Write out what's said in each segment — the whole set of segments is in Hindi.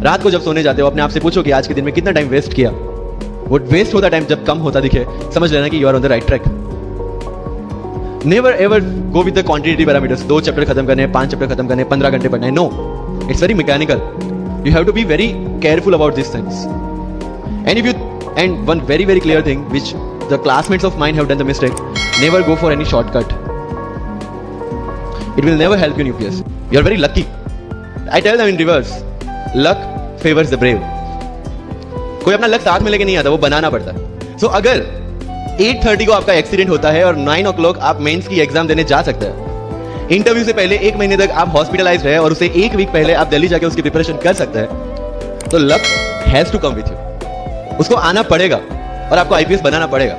रात को जब सोने जाते हो अपने आप से पूछो कि आज के दिन में कितना टाइम वेस्ट किया। वो वेस्ट होता टाइम जब कम होता दिखे, समझ लेना कि you are on the right track. Never ever go with the quantity parameters. 2 chapter खत्म करने हैं, 5 चैप्टर खत्म करने हैं, 15 घंटे पढ़ना है। No, it's very mechanical. You have to be very careful about this things. And one very very clear thing which the classmates of mine have done the mistake, never go for any shortcut. It will never help you in UPSC. You are very lucky. I tell them in reverse. Luck favors the brave. कोई अपना लक साथ में लेके नहीं आता, वो बनाना पड़ता है। So अगर 8:30 को आपका एक्सीडेंट होता है और 9 o'clock आप मेंस की एग्जाम देने जा सकते हैं, इंटरव्यू से पहले 1 महीने तक आप हॉस्पिटलाइज रहे और उसे 1 वीक पहले आप दिल्ली जाके उसकी प्रिपरेशन कर सकते हैं, तो luck has to come with you. उसको आना पड़ेगा और आपको IPS बनाना पड़ेगा।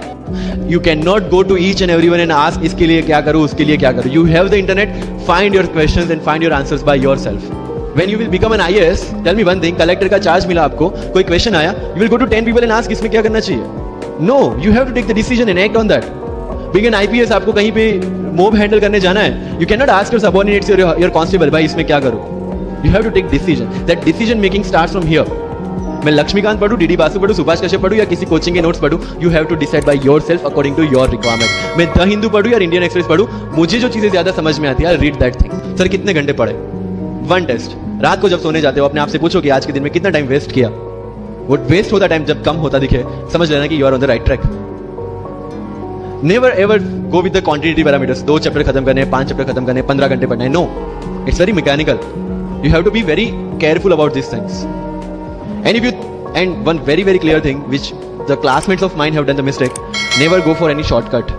You cannot go to each and everyone and ask इसके लिए क्या करूँ, उसके लिए क्या करूँ। You have the internet, find your questions and find your answers by yourself. When you will become an IAS, tell me one thing, collector का चार्ज मिला आपको, कोई क्वेश्चन आया, you will go to 10 people and ask इसमें क्या करना चाहिए। No, you have to take the decision and act on that. Being an IPS आपको कहीं पे मोब हैंडल करने जाना है, you cannot ask your subordinates or your constable भाई इसमें क्या करूँ। You have to take decision. That decision making starts from here. मैं लक्ष्मीकांत पढ़ूं, डीडी बासु पढ़ूं, सुभाष कश्यप पढ़ूं या किसी कोचिंग के नोट्स पढ़ूं, you have to decide by yourself according to your requirement. मैं द हिंदू पढ़ूं या इंडियन एक्सप्रेस पढ़ूं, मुझे जो चीजें ज्यादा समझ में आती है, रीड दैट थिंग। सर कितने घंटे पढ़े? 1 टेस्ट। रात को जब सोने जाते हो अपने आप से पूछो कि आज के दिन में कितना टाइम वेस्ट किया। वो वेस्ट होता टाइम जब कम होता दिखे, समझ लेना कि you are on the right track. Never ever go with the quantity parameters. 2 chapter खत्म करने हैं, 5 चैप्टर खत्म करने हैं, 15 घंटे पढ़ना है। No, it's very mechanical. You have to be very careful about this things. And one very very clear thing which the classmates of mine have done the mistake, never go for any shortcut.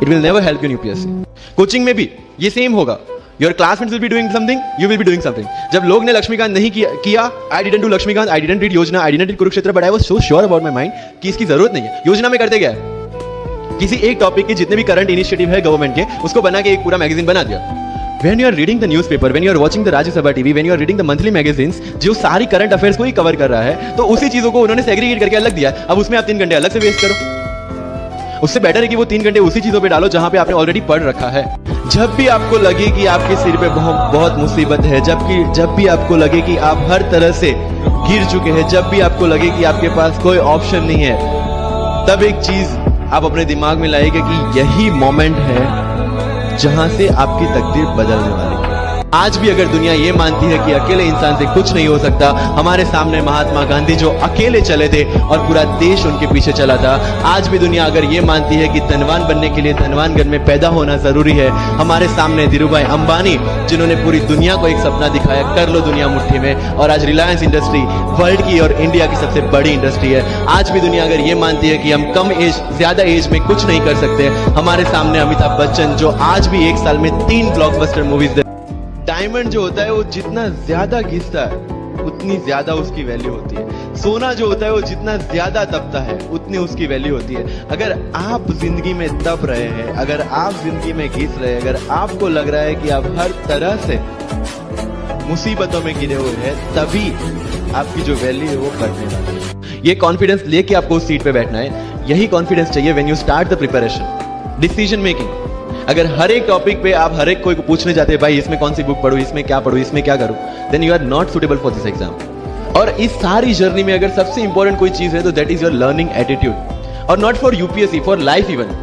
It will never help you in UPSC. Coaching में भी ये सेम होगा। Your classmates will be doing something, you will be doing something. जब लोग ने लक्ष्मीकांत नहीं किया, I didn't do Laxmikant, I didn't read योजना, I didn't read Kurukshetra, but I was so sure about my mind कि इसकी जरूरत नहीं है। योजना में करते क्या है, किसी एक टॉपिक के जितने भी करंट इनिशिएटिव है गवर्नमेंट के, उसको बना के एक पूरा मैगजीन बना दिया। When you are reading the newspaper, when you are watching the Rajya Sabha TV, when you are reading the monthly magazines, जो सारी करंट अफेयर्स को ही कवर कर रहा है, तो उसी चीजों को उन्होंने सेग्रीगेट करके अलग दिया। अब उसमें आप 3 घंटे अलग से वेस्ट करो। उससे बेटर है कि वो 3 घंटे उसी चीजों पे डालो जहां पे आपने ऑलरेडी पढ़ रखा है। जब भी आपको लगे कि आपके सिर पे बहुत मुसीबत है, जब भी आपको लगे कि आप हर तरह से गिर चुके हैं, जब भी आपको लगे कि आपके पास कोई ऑप्शन नहीं है, तब एक चीज आप अपने दिमाग में लाइएगा कि यही मोमेंट है जहां से आपकी तकदीर बदलने वाली है। आज भी अगर दुनिया ये मानती है कि अकेले इंसान से कुछ नहीं हो सकता, हमारे सामने महात्मा गांधी जो अकेले चले थे और पूरा देश उनके पीछे चला था, आज भी दुनिया अगर ये मानती है कि धनवान बनने के लिए धनवानगढ़ में पैदा होना जरूरी है, हमारे सामने धीरूभाई अंबानी जिन्होंने पूरी दुनिया को एक सपना दिखाया, कर लो दुनिया मुट्ठी में, और आज रिलायंस इंडस्ट्री वर्ल्ड की और इंडिया की सबसे बड़ी इंडस्ट्री है। आज भी दुनिया अगर ये मानती है कि हम कम एज ज्यादा एज में कुछ नहीं कर सकते, हमारे सामने अमिताभ बच्चन जो आज भी 1 साल में 3 ब्लॉकबस्टर मूवीज। डायमंड जो होता है वो जितना ज्यादा घिसता है उतनी ज्यादा उसकी वैल्यू होती है। सोना जो होता है वो जितना ज्यादा तपता है उतनी उसकी वैल्यू होती है। अगर आप जिंदगी में तप रहे हैं, अगर आप जिंदगी में घिस रहे हैं, अगर आपको लग रहा है कि आप हर तरह से मुसीबतों में गिरे हुए हैं, तभी आपकी जो वैल्यू है वो बढ़ने वाली है। ये कॉन्फिडेंस लेके आपको उस सीट पे बैठना है। यही कॉन्फिडेंस चाहिए when you start the preparation, decision making. अगर हर एक टॉपिक पे आप हर एक कोई को पूछने जाते हैं भाई इसमें कौन सी बुक पढ़ूं, इसमें क्या पढ़ूं, इसमें क्या करूं, then you are not suitable for this exam. और इस सारी जर्नी में अगर सबसे इंपॉर्टेंट कोई चीज है तो that is your learning attitude, और not for UPSC, for life even.